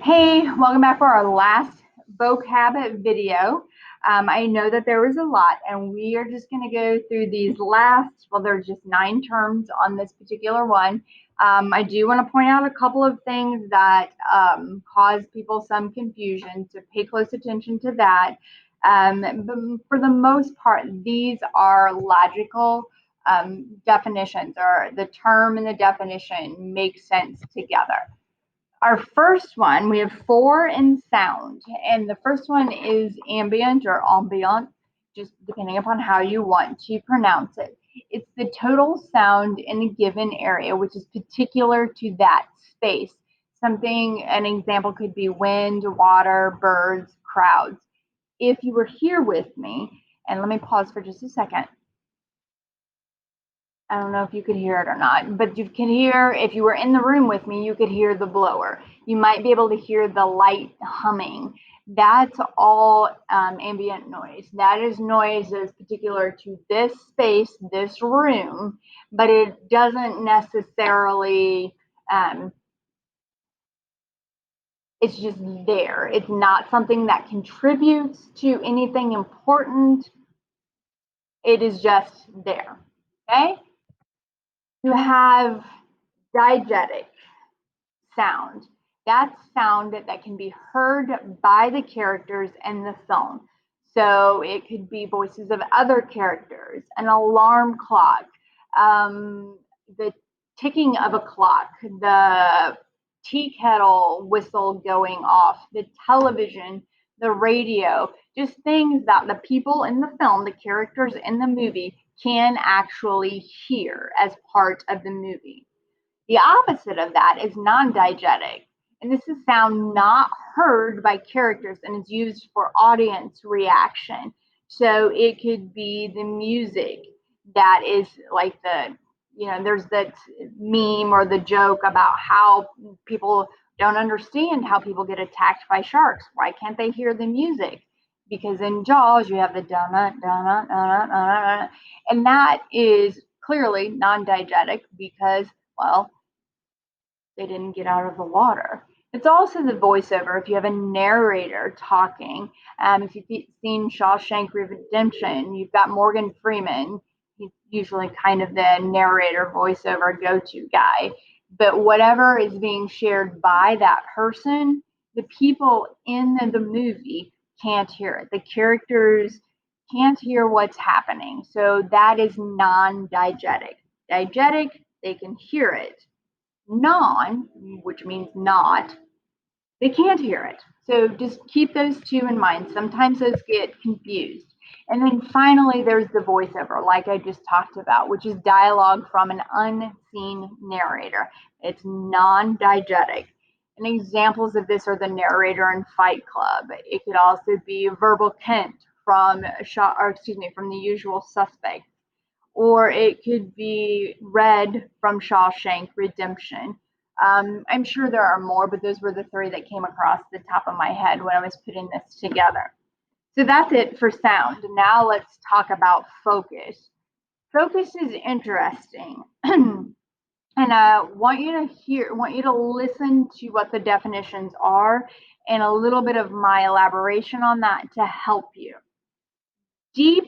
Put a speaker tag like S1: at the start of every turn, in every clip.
S1: Hey, welcome back for our last vocab video. I know that there was a lot, and we are just going to go through these last, well, there's just 9 terms on this particular one. I do want to point out a couple of things that cause people some confusion, so pay close attention to that. But for the most part, these are logical definitions, or the term and the definition make sense together. Our first one, we have 4 in sound, and the first one is ambient or ambient, just depending upon how you want to pronounce it. It's the total sound in a given area, which is particular to that space. Something, an example could be wind, water, birds, crowds. If you were here with me, and let me pause for just a second. I don't know if you could hear it or not, but you can hear, if you were in the room with me, you could hear the blower. You might be able to hear the light humming. That's all ambient noise. That is noise that is particular to this space, this room, but it doesn't necessarily, it's just there. It's not something that contributes to anything important. It is just there, okay? You have diegetic sound. That's sound that can be heard by the characters in the film. So it could be voices of other characters, an alarm clock, the ticking of a clock, the tea kettle whistle going off, the television, the radio, just things that the people in the film, the characters in the movie, can actually hear as part of the movie. The opposite of that is non-diegetic, and this is sound not heard by characters and is used for audience reaction. So it could be the music that is like there's that meme or the joke about how people don't understand how people get attacked by sharks. Why can't they hear the music? Because in Jaws, you have the dun dun dun, and that is clearly non-diegetic because, well, they didn't get out of the water. It's also the voiceover. If you have a narrator talking, if you've seen Shawshank Redemption, you've got Morgan Freeman. He's usually kind of the narrator, voiceover go-to guy. But whatever is being shared by that person, the people in the movie can't hear it. The characters can't hear what's happening. So that is non-diegetic. Diegetic, they can hear it. Non, which means not, they can't hear it. So just keep those 2 in mind. Sometimes those get confused. And then finally, there's the voiceover, like I just talked about, which is dialogue from an unseen narrator. It's non-diegetic. And examples of this are the narrator in Fight Club. It could also be Verbal Kint from from The Usual Suspect, or it could be Red from Shawshank Redemption. I'm sure there are more, but those were the 3 that came across the top of my head when I was putting this together. So that's it for sound. Now let's talk about focus. Focus is interesting. And I want you to listen to what the definitions are and a little bit of my elaboration on that to help you. Deep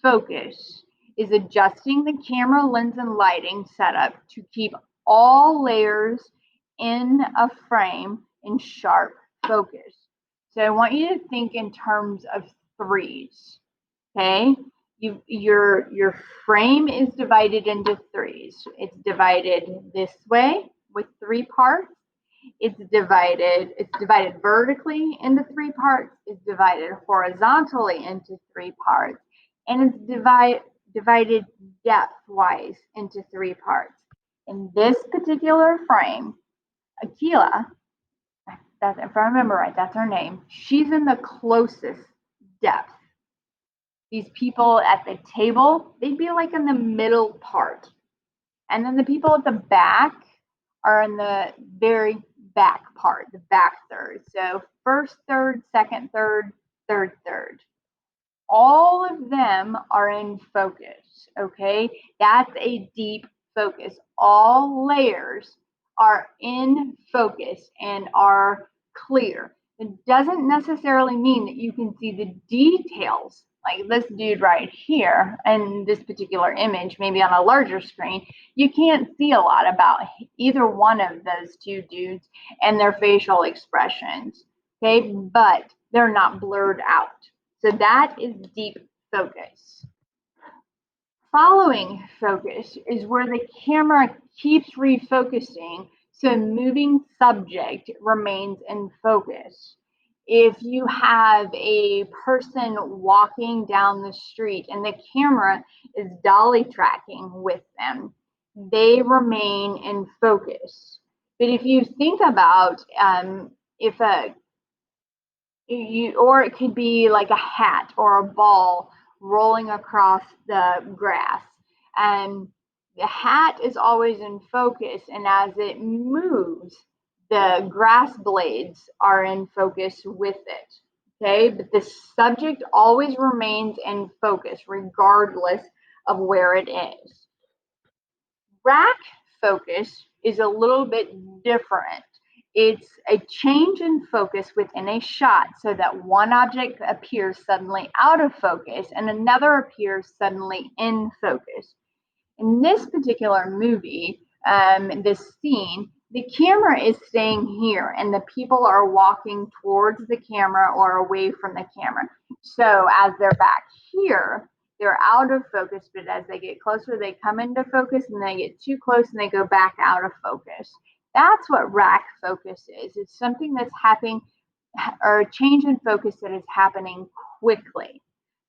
S1: focus is adjusting the camera lens and lighting setup to keep all layers in a frame in sharp focus. So I want you to think in terms of 3s. Okay, your frame is divided into 3s. It's divided this way with 3 parts. It's divided vertically into 3 parts. It's divided horizontally into 3 parts, and it's divided depth-wise into 3 parts. In this particular frame, Akila, if I remember right, that's her name. She's in the closest depth. These people at the table, they'd be like in the middle part, and then the people at the back are in the very back part, the back third. So first third, second third, third third. All of them are in focus, okay? That's a deep focus. All layers are in focus and are clear. It doesn't necessarily mean that you can see the details, like this dude right here in this particular image, maybe on a larger screen. You can't see a lot about either one of those two dudes and their facial expressions, okay? But they're not blurred out. So that is deep focus. Following focus is where the camera keeps refocusing, so moving subject remains in focus. If you have a person walking down the street and the camera is dolly tracking with them, they remain in focus. But if you think about if or it could be like a hat or a ball rolling across the grass, and the hat is always in focus, and as it moves, the grass blades are in focus with it, okay? But the subject always remains in focus regardless of where it is. Rack focus is a little bit different. It's a change in focus within a shot so that one object appears suddenly out of focus and another appears suddenly in focus. In this particular movie, this scene, the camera is staying here and the people are walking towards the camera or away from the camera. So as they're back here, they're out of focus, but as they get closer, they come into focus, and they get too close and they go back out of focus. That's what rack focus is. It's something that's happening, or a change in focus that is happening quickly.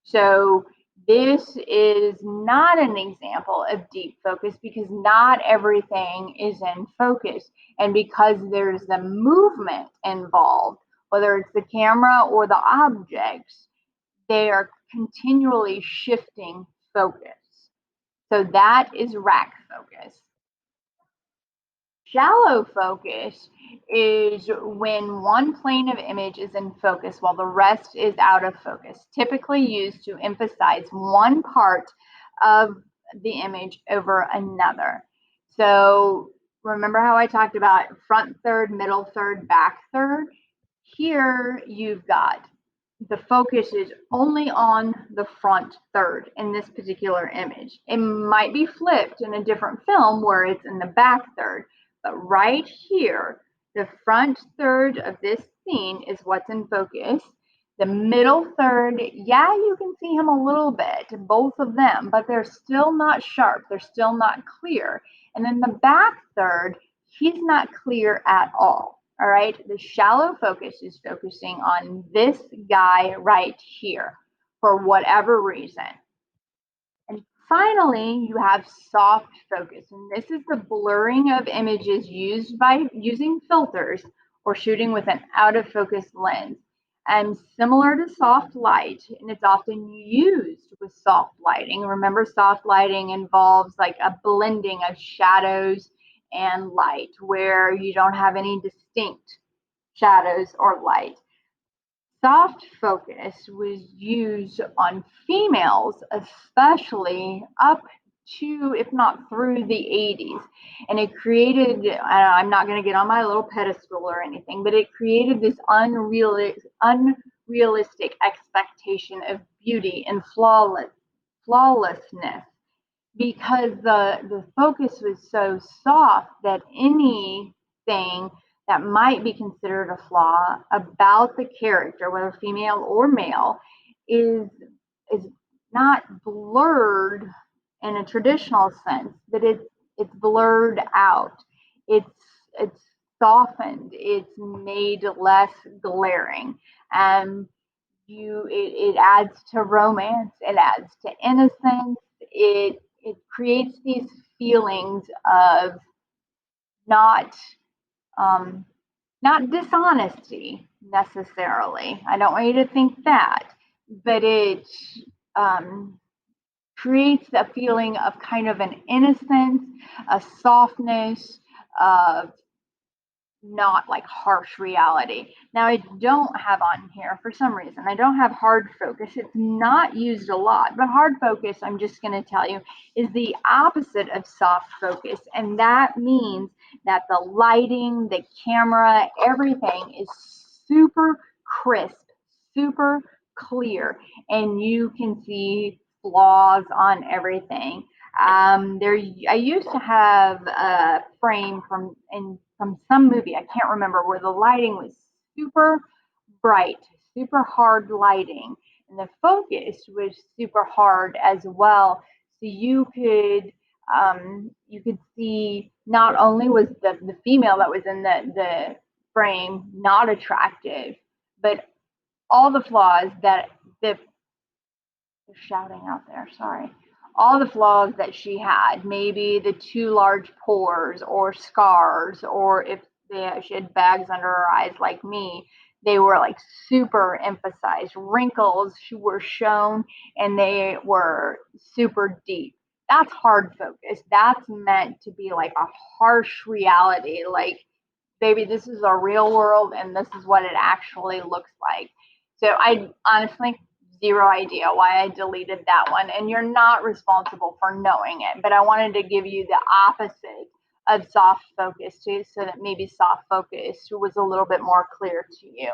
S1: So this is not an example of deep focus because not everything is in focus. And because there's the movement involved, whether it's the camera or the objects, they are continually shifting focus. So that is rack focus. Shallow focus is when one plane of image is in focus while the rest is out of focus, typically used to emphasize one part of the image over another. So remember how I talked about front third, middle third, back third? Here you've got the focus is only on the front third in this particular image. It might be flipped in a different film where it's in the back third, but right here, the front third of this scene is what's in focus. The middle third, yeah, you can see him a little bit, both of them, but they're still not sharp. They're still not clear. And then the back third, he's not clear at all. All right, the shallow focus is focusing on this guy right here for whatever reason. And finally, you have soft focus, and this is the blurring of images used by using filters or shooting with an out of focus lens. And similar to soft light, and it's often used with soft lighting. Remember, soft lighting involves like a blending of shadows and light where you don't have any distinct shadows or light. Soft focus was used on females, especially up to, if not through the 80s. And it created, I'm not going to get on my little pedestal or anything, but it created this unrealistic expectation of beauty and flawlessness, because the focus was so soft that anything that might be considered a flaw about the character, whether female or male, is not blurred in a traditional sense, but it's blurred out. It's softened. It's made less glaring, and it adds to romance. It adds to innocence. It creates these feelings of not not dishonesty necessarily. I don't want you to think that, but it creates a feeling of kind of an innocence, a softness, of not like harsh reality. Now, I don't have on here, for some reason, I don't have hard focus. It's not used a lot, but hard focus, I'm just going to tell you, is the opposite of soft focus. And that means that the lighting, the camera, everything is super crisp, super clear, and you can see flaws on everything. I used to have a frame from some movie, I can't remember, where the lighting was super bright, super hard lighting, and the focus was super hard as well. So you could see not only was the female that was in the frame not attractive, but all the flaws that the they're shouting out there, sorry. All the flaws that she had, maybe the too large pores or scars, or if she had bags under her eyes like me, they were like super emphasized. Wrinkles were shown and they were super deep. That's hard focus. That's meant to be like a harsh reality. Like, baby, this is a real world and this is what it actually looks like. So I honestly zero idea why I deleted that one, and you're not responsible for knowing it, but I wanted to give you the opposite of soft focus too, so that maybe soft focus was a little bit more clear to you.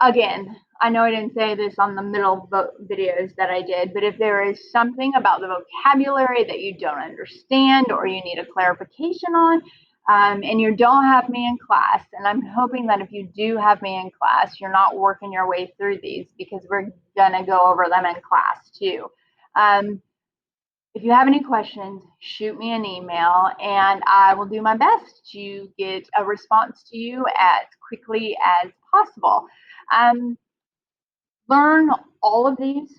S1: Again, I know I didn't say this on the middle videos that I did, but if there is something about the vocabulary that you don't understand or you need a clarification on, and you don't have me in class, and I'm hoping that if you do have me in class, you're not working your way through these, because we're going to go over them in class too. If you have any questions, shoot me an email and I will do my best to get a response to you as quickly as possible. Learn all of these,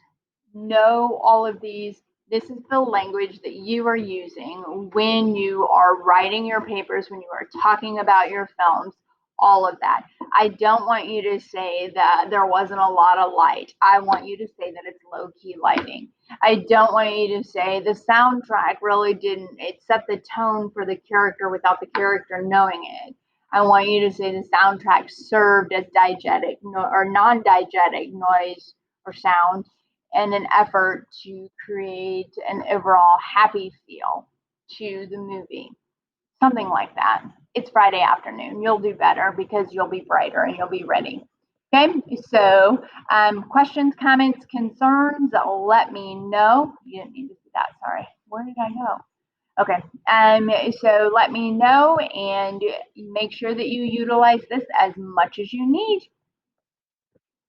S1: know all of these. This is the language that you are using when you are writing your papers, when you are talking about your films, all of that. I don't want you to say that there wasn't a lot of light. I want you to say that it's low-key lighting. I don't want you to say the soundtrack really it set the tone for the character without the character knowing it. I want you to say the soundtrack served as diegetic or non-diegetic noise or sound in an effort to create an overall happy feel to the movie. Something like that. It's Friday afternoon. You'll do better because you'll be brighter and you'll be ready. Okay, so questions, comments, concerns, let me know. You didn't need to see that, sorry. Where did I go? Okay, so let me know and make sure that you utilize this as much as you need.